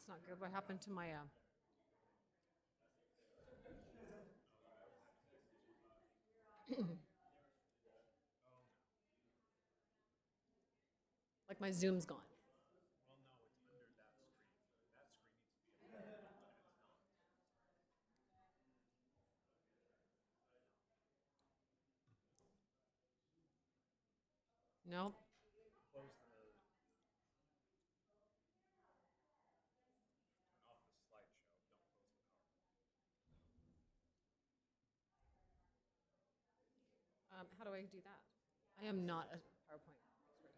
That's not good. What happened to my, like my Zoom's gone. Nope. How do I do that? I am not a PowerPoint expert here.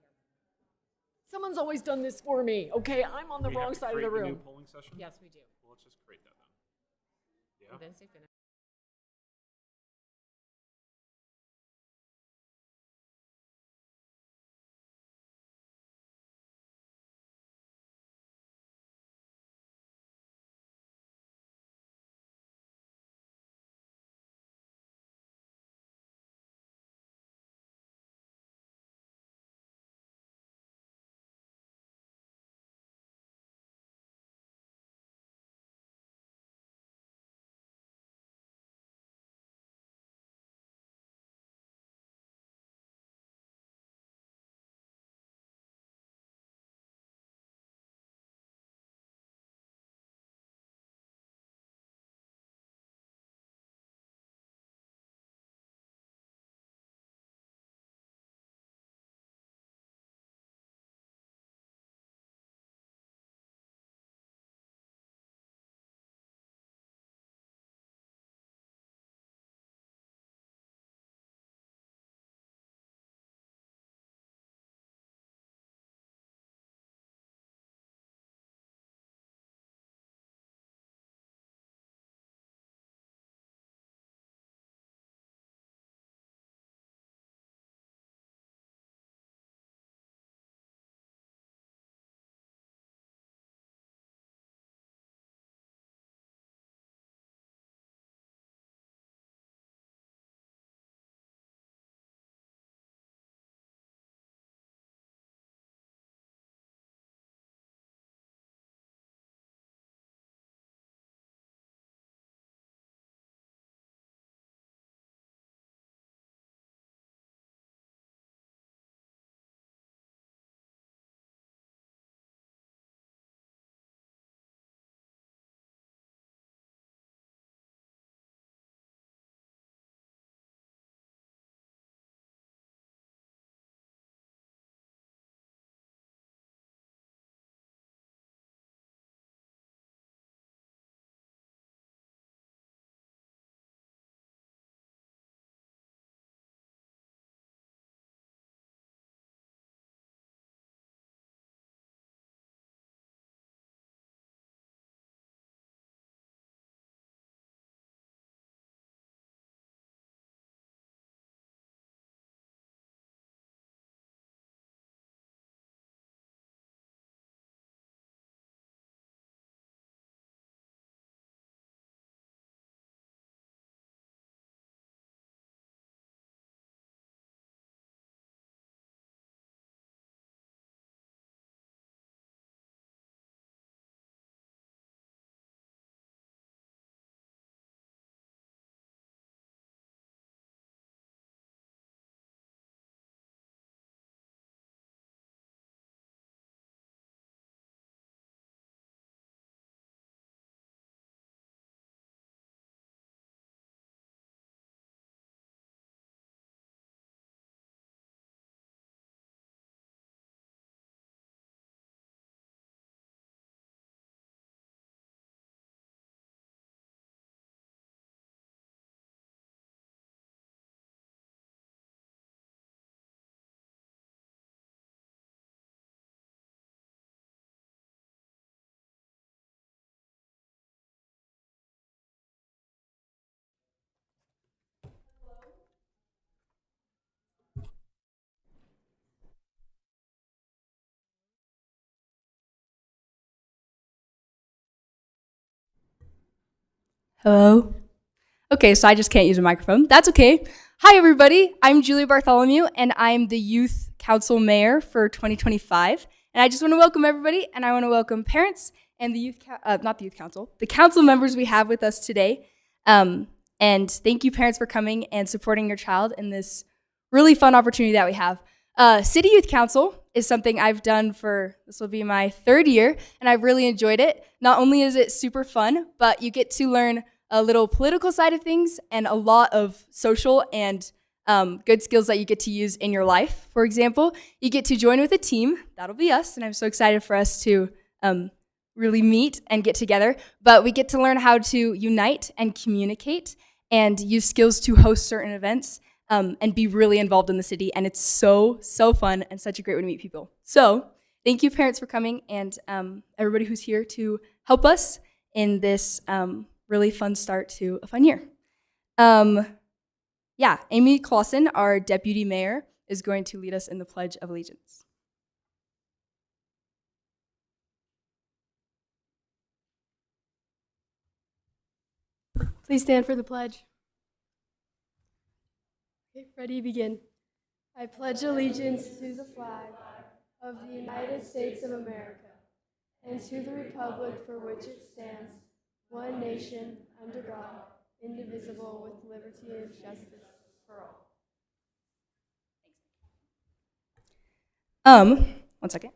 Someone's always done this for me. Okay, I'm on the We have wrong to side of the create a new room. polling session? Yes, we do. Well, let's just create that then. Yeah? And then say finish. Hello? Okay, so I just can't use a microphone. That's okay. Hi, everybody. I'm Julie Bartholomew, and I'm the Youth Council Mayor for 2025. And I just want to welcome everybody, and I want to welcome parents and the the council members we have with us today. And thank you, parents, for coming and supporting your child in this really fun opportunity that we have. City Youth Council is something I've done this will be my 3rd year, and I've really enjoyed it. Not only is it super fun, but you get to learn a little political side of things and a lot of social and good skills that you get to use in your life. For example, you get to join with a team. That'll be us, and I'm so excited for us to really meet and get together. But we get to learn how to unite and communicate and use skills to host certain events and be really involved in the city. And it's so, so fun and such a great way to meet people. So thank you, parents, for coming, and everybody who's here to help us in this really fun start to a fun year. Amy Clausen, our deputy mayor, is going to lead us in the Pledge of Allegiance. Please stand for the pledge. Okay, ready, begin. I pledge allegiance to the flag of the United States of America and to the republic for which it stands, one nation, under God, indivisible, with liberty and justice for all. 1 second.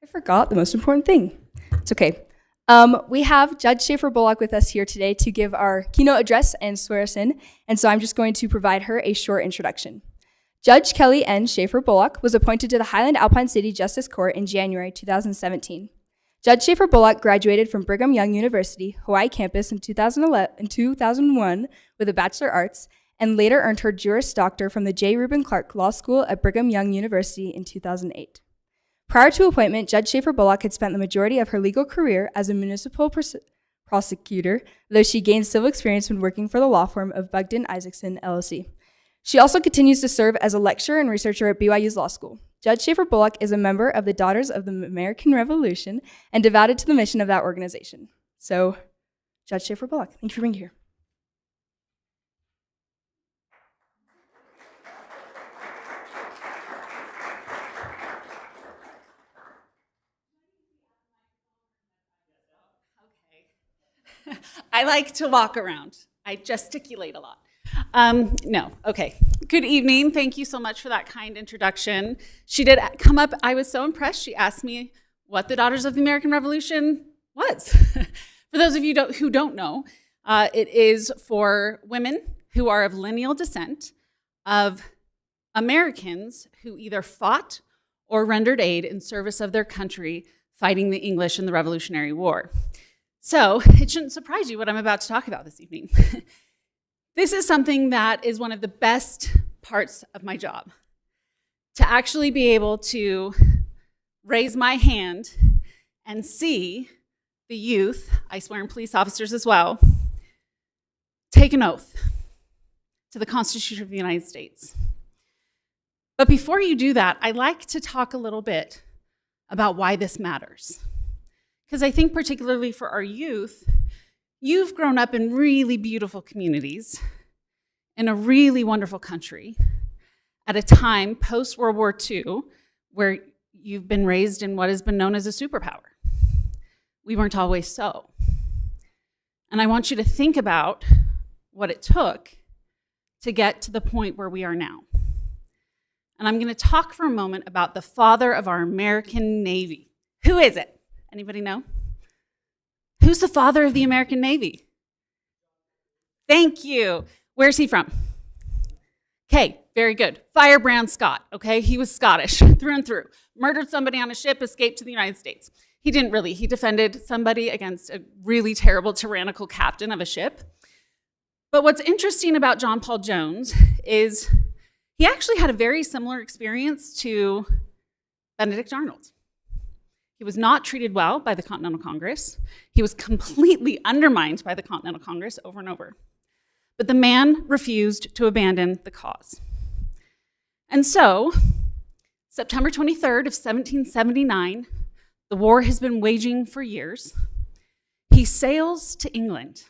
I forgot the most important thing. It's okay. We have Judge Schaefer Bullock with us here today to give our keynote address and swear us in, and so I'm just going to provide her a short introduction. Judge Kelly N. Schaefer Bullock was appointed to the Highland Alpine City Justice Court in January 2017. Judge Schaefer Bullock graduated from Brigham Young University, Hawaii campus in 2001 with a Bachelor of Arts, and later earned her Juris Doctor from the J. Reuben Clark Law School at Brigham Young University in 2008. Prior to appointment, Judge Schaefer Bullock had spent the majority of her legal career as a municipal prosecutor, though she gained civil experience when working for the law firm of Bugden Isaacson, LLC. She also continues to serve as a lecturer and researcher at BYU's law school. Judge Schaefer Bullock is a member of the Daughters of the American Revolution and devoted to the mission of that organization. So, Judge Schaefer Bullock, thank you for being here. I like to walk around. I gesticulate a lot. Okay. Good evening. Thank you so much for that kind introduction. She did come up. I was so impressed. She asked me what the Daughters of the American Revolution was. For those of you who don't know, it is for women who are of lineal descent of Americans who either fought or rendered aid in service of their country fighting the English in the Revolutionary War. So it shouldn't surprise you what I'm about to talk about this evening. This is something that is one of the best parts of my job, to actually be able to raise my hand and see the youth, I swear in police officers as well, take an oath to the Constitution of the United States. But before you do that, I like to talk a little bit about why this matters. Because I think particularly for our youth, you've grown up in really beautiful communities in a really wonderful country at a time post-World War II where you've been raised in what has been known as a superpower. We weren't always so. And I want you to think about what it took to get to the point where we are now. And I'm going to talk for a moment about the father of our American Navy. Who is it? Anybody know? Who's the father of the American Navy? Thank you. Where's he from? Okay, very good. Firebrand Scott, okay? He was Scottish through and through. Murdered somebody on a ship, escaped to the United States. He didn't really. He defended somebody against a really terrible, tyrannical captain of a ship. But what's interesting about John Paul Jones is he actually had a very similar experience to Benedict Arnold. He was not treated well by the Continental Congress. He was completely undermined by the Continental Congress over and over. But the man refused to abandon the cause. And so, September 23rd of 1779, the war has been waging for years. He sails to England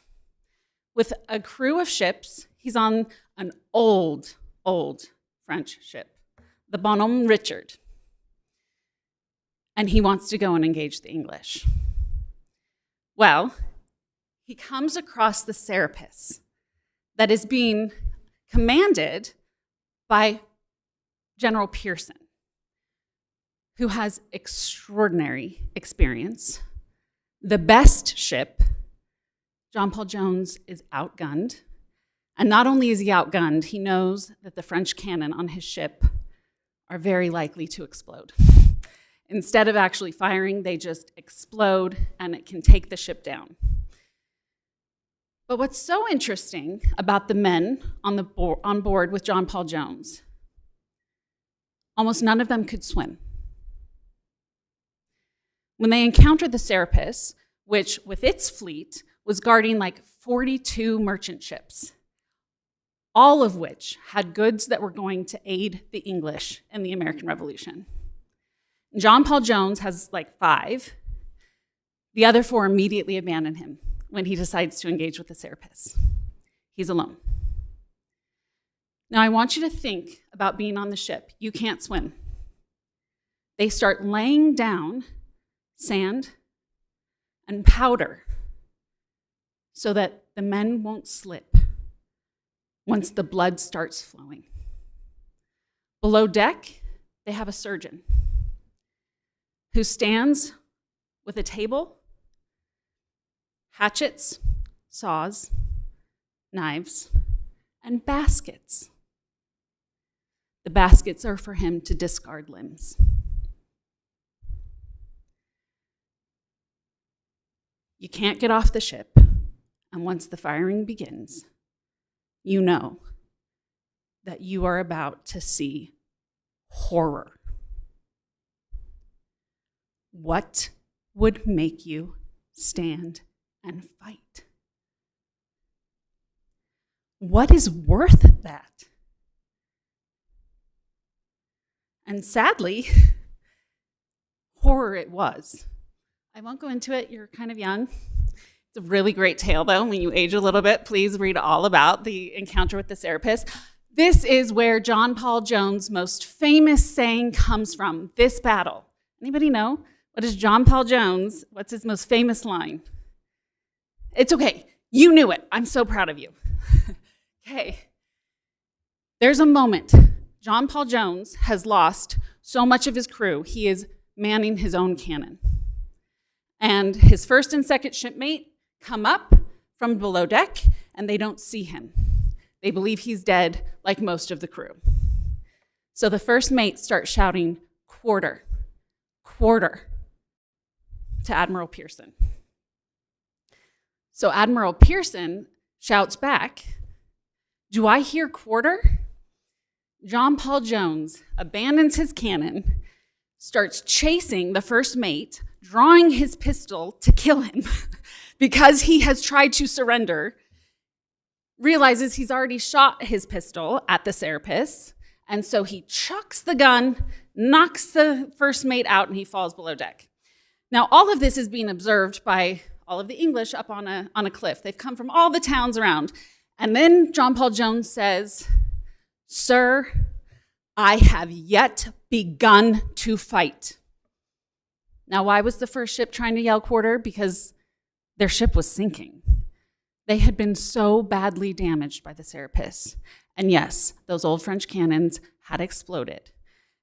with a crew of ships. He's on an old French ship, the Bonhomme Richard. And he wants to go and engage the English. Well, he comes across the Serapis that is being commanded by General Pearson, who has extraordinary experience. The best ship, John Paul Jones, is outgunned. And not only is he outgunned, he knows that the French cannon on his ship are very likely to explode. Instead of actually firing, they just explode and it can take the ship down. But what's so interesting about the men on board with John Paul Jones, almost none of them could swim. When they encountered the Serapis, which with its fleet was guarding like 42 merchant ships, all of which had goods that were going to aid the English in the American Revolution. John Paul Jones has like 5. The other 4 immediately abandon him when he decides to engage with the Serapis. He's alone. Now, I want you to think about being on the ship. You can't swim. They start laying down sand and powder so that the men won't slip once the blood starts flowing. Below deck, they have a surgeon who stands with a table, hatchets, saws, knives, and baskets. The baskets are for him to discard limbs. You can't get off the ship, and once the firing begins, you know that you are about to see horror. What would make you stand and fight? What is worth that? And sadly, horror it was. I won't go into it, you're kind of young. It's a really great tale, though. When you age a little bit, please read all about the encounter with the Serapis. This is where John Paul Jones' most famous saying comes from, this battle. Anybody know? What is John Paul Jones? What's his most famous line? It's okay. You knew it. I'm so proud of you. Okay. There's a moment. John Paul Jones has lost so much of his crew, he is manning his own cannon. And his first and second shipmate come up from below deck, and they don't see him. They believe he's dead, like most of the crew. So the first mate starts shouting, "Quarter, quarter," to Admiral Pearson. So Admiral Pearson shouts back, "Do I hear quarter?" John Paul Jones abandons his cannon, starts chasing the first mate, drawing his pistol to kill him because he has tried to surrender, realizes he's already shot his pistol at the Serapis, and so he chucks the gun, knocks the first mate out, and he falls below deck. Now, all of this is being observed by all of the English up on a cliff. They've come from all the towns around. And then John Paul Jones says, "Sir, I have yet begun to fight." Now, why was the first ship trying to yell quarter? Because their ship was sinking. They had been so badly damaged by the Serapis. And yes, those old French cannons had exploded.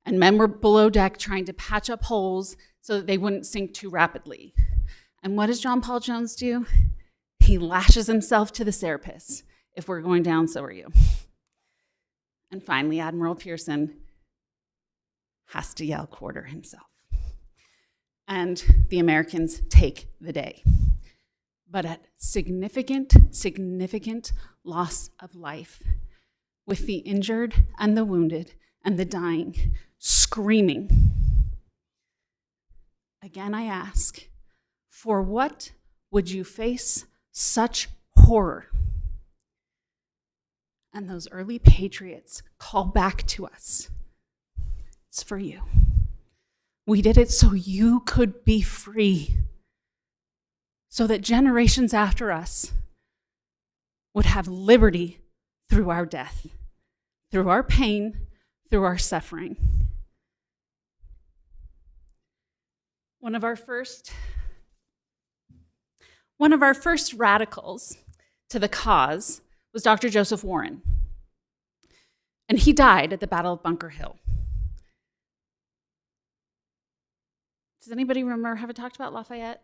And men were below deck trying to patch up holes so that they wouldn't sink too rapidly. And what does John Paul Jones do? He lashes himself to the Serapis. If we're going down, so are you. And finally, Admiral Pearson has to yell quarter himself. And the Americans take the day. But at significant loss of life, with the injured and the wounded and the dying screaming. Again, I ask, for what would you face such horror? And those early patriots call back to us. It's for you. We did it so you could be free, so that generations after us would have liberty through our death, through our pain, through our suffering. One of our first radicals to the cause was Dr. Joseph Warren. And he died at the Battle of Bunker Hill. Does anybody remember, have I talked about Lafayette?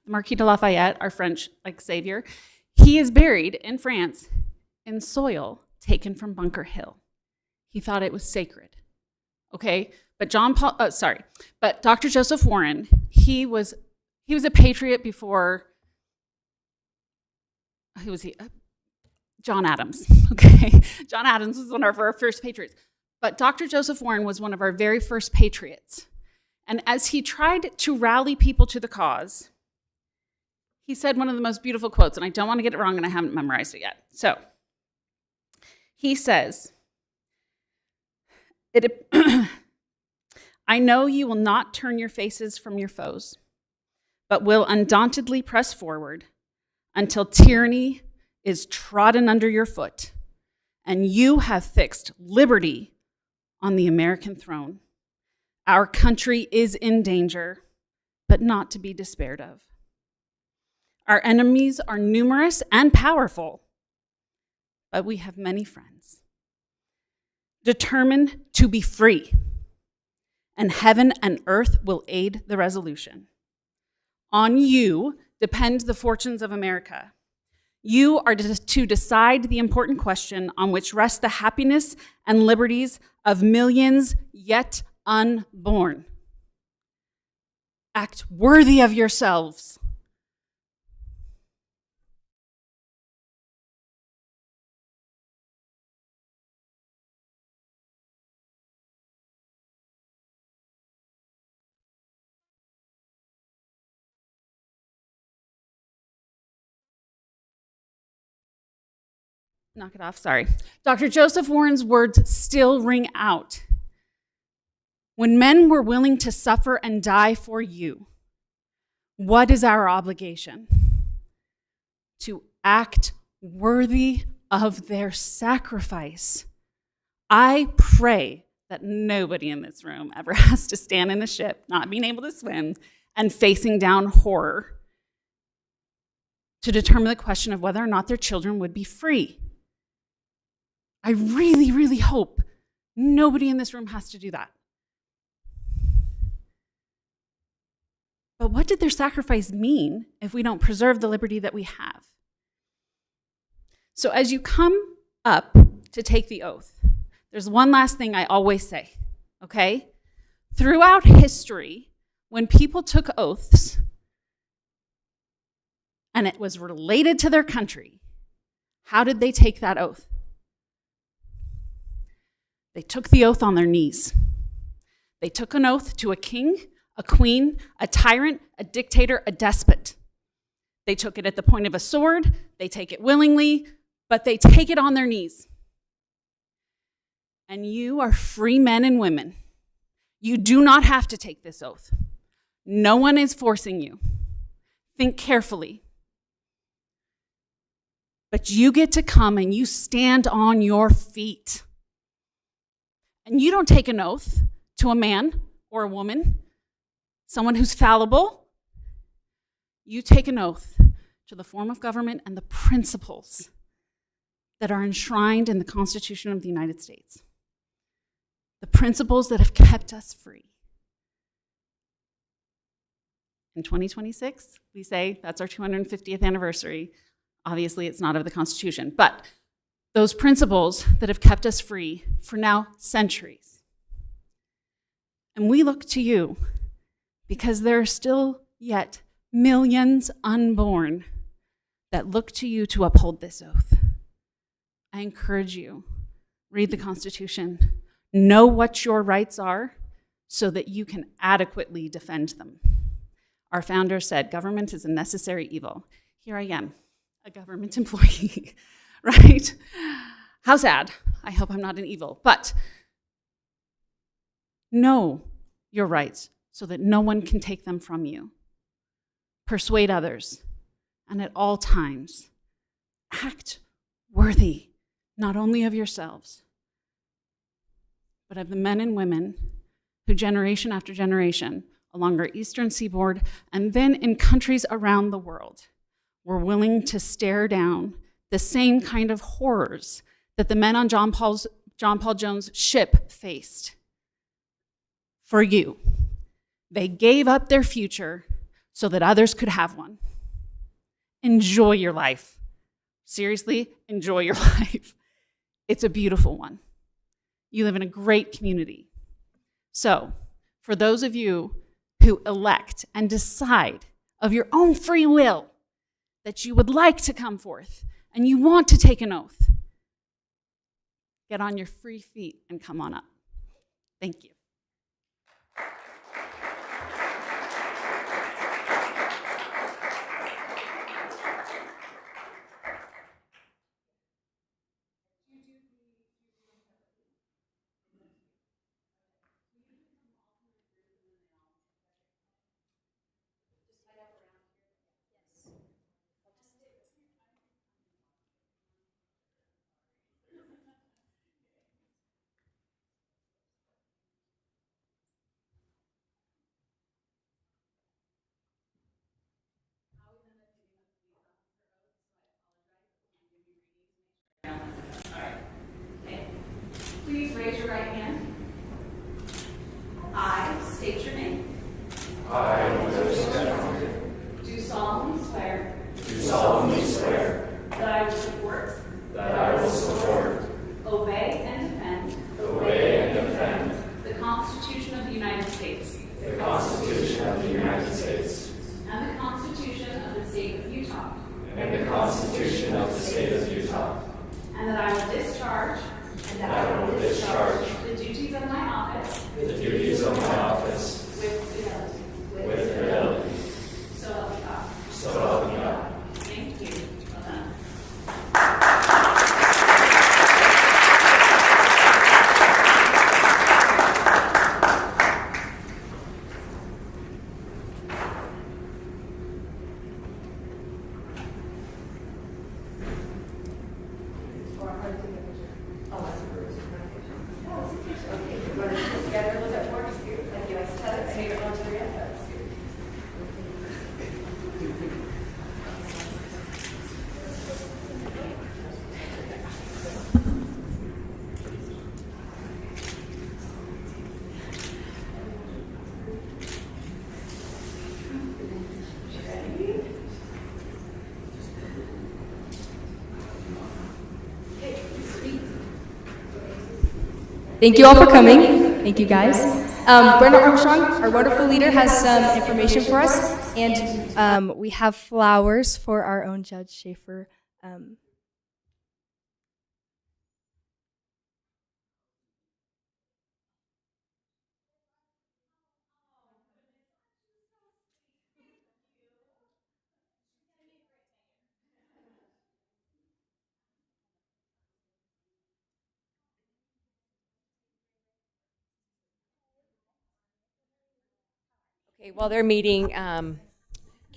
The Marquis de Lafayette, our French savior. He is buried in France in soil taken from Bunker Hill. He thought it was sacred. Okay? But Dr. Joseph Warren, he was a patriot before, who was he? John Adams, okay? John Adams was one of our first patriots. But Dr. Joseph Warren was one of our very first patriots. And as he tried to rally people to the cause, he said one of the most beautiful quotes, and I don't want to get it wrong, and I haven't memorized it yet. So, he says, I know you will not turn your faces from your foes, but will undauntedly press forward until tyranny is trodden under your foot, and you have fixed liberty on the American throne. Our country is in danger, but not to be despaired of. Our enemies are numerous and powerful, but we have many friends, determined to be free, and heaven and earth will aid the resolution. On you depend the fortunes of America. You are to decide the important question on which rests the happiness and liberties of millions yet unborn. Act worthy of yourselves. Knock it off, sorry. Dr. Joseph Warren's words still ring out. When men were willing to suffer and die for you, what is our obligation? To act worthy of their sacrifice. I pray that nobody in this room ever has to stand in a ship, not being able to swim, and facing down horror to determine the question of whether or not their children would be free. I really, really hope nobody in this room has to do that. But what did their sacrifice mean if we don't preserve the liberty that we have? So as you come up to take the oath, there's one last thing I always say, okay? Throughout history, when people took oaths and it was related to their country, how did they take that oath? They took the oath on their knees. They took an oath to a king, a queen, a tyrant, a dictator, a despot. They took it at the point of a sword. They take it willingly, but they take it on their knees. And you are free men and women. You do not have to take this oath. No one is forcing you. Think carefully. But you get to come and you stand on your feet. And you don't take an oath to a man or a woman, someone who's fallible. You take an oath to the form of government and the principles that are enshrined in the Constitution of the United States. The principles that have kept us free. In 2026, we say that's our 250th anniversary. Obviously, it's not of the Constitution, but those principles that have kept us free for now centuries. And we look to you because there are still yet millions unborn that look to you to uphold this oath. I encourage you, read the Constitution, know what your rights are so that you can adequately defend them. Our founder said, government is a necessary evil. Here I am, a government employee. Right? How sad. I hope I'm not an evil. But know your rights so that no one can take them from you. Persuade others. And at all times, act worthy, not only of yourselves, but of the men and women who generation after generation along our eastern seaboard and then in countries around the world were willing to stare down the same kind of horrors that the men on John Paul Jones' ship faced. For you, they gave up their future so that others could have one. Enjoy your life. Seriously, enjoy your life. It's a beautiful one. You live in a great community. So, for those of you who elect and decide of your own free will that you would like to come forth and you want to take an oath, get on your free feet and come on up. Thank you. Please raise your right hand. I state your name. Do solemnly swear. That I will support. Obey and defend. The Constitution of the United States. And the Constitution of the State of Utah. And that I will discharge. The duties of my office. With fidelity. So help me God. Thank you. Well done. Thank you all for coming. Thank you, guys. Brenda Armstrong, our wonderful leader, has some information for us, and we have flowers for our own Judge Schaefer. Okay, while they're meeting,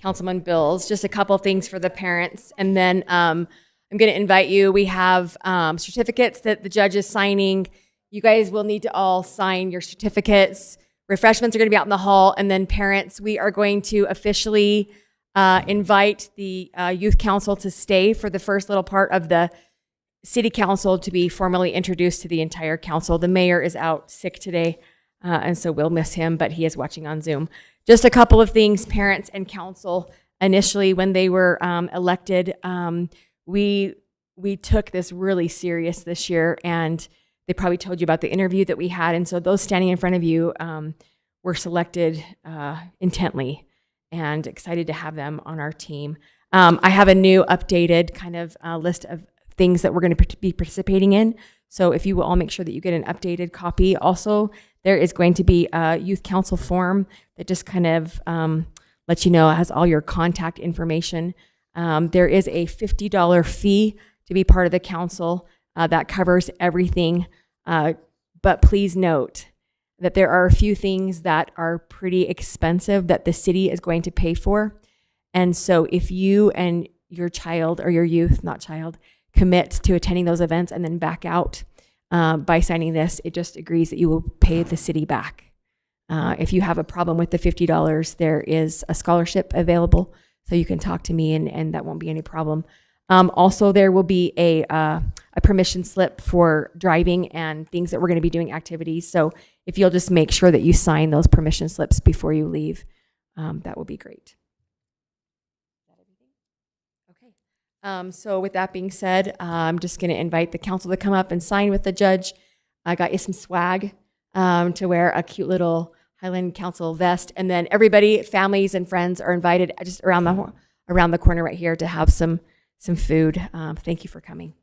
Councilman Bills, just a couple of things for the parents, and then I'm going to invite you. We have certificates that the judge is signing. You guys will need to all sign your certificates. Refreshments are going to be out in the hall, and then parents, we are going to officially invite the youth council to stay for the first little part of the city council to be formally introduced to the entire council. The mayor is out sick today, and so we'll miss him, but he is watching on Zoom. Just a couple of things, parents and council. Initially, when they were elected, we took this really serious this year, and they probably told you about the interview that we had. And so those standing in front of you were selected intently, and excited to have them on our team. I have a new updated kind of list of things that we're going to be participating in. So if you will all make sure that you get an updated copy. Also, there is going to be a youth council form that just kind of lets you know, it has all your contact information. There is a $50 fee to be part of the council. That covers everything. But please note that there are a few things that are pretty expensive that the city is going to pay for. And so if you and your child or your youth, not child, commit to attending those events and then back out, by signing this, it just agrees that you will pay the city back. If you have a problem with the $50, there is a scholarship available, so you can talk to me, and that won't be any problem. Also, there will be a permission slip for driving and things that we're going to be doing activities. So if you'll just make sure that you sign those permission slips before you leave, that will be great. Okay. So with that being said, I'm just going to invite the council to come up and sign with the judge. I got you some swag to wear, a cute little Highland Council vest, and then everybody, families and friends, are invited just around the corner right here to have some food. Thank you for coming.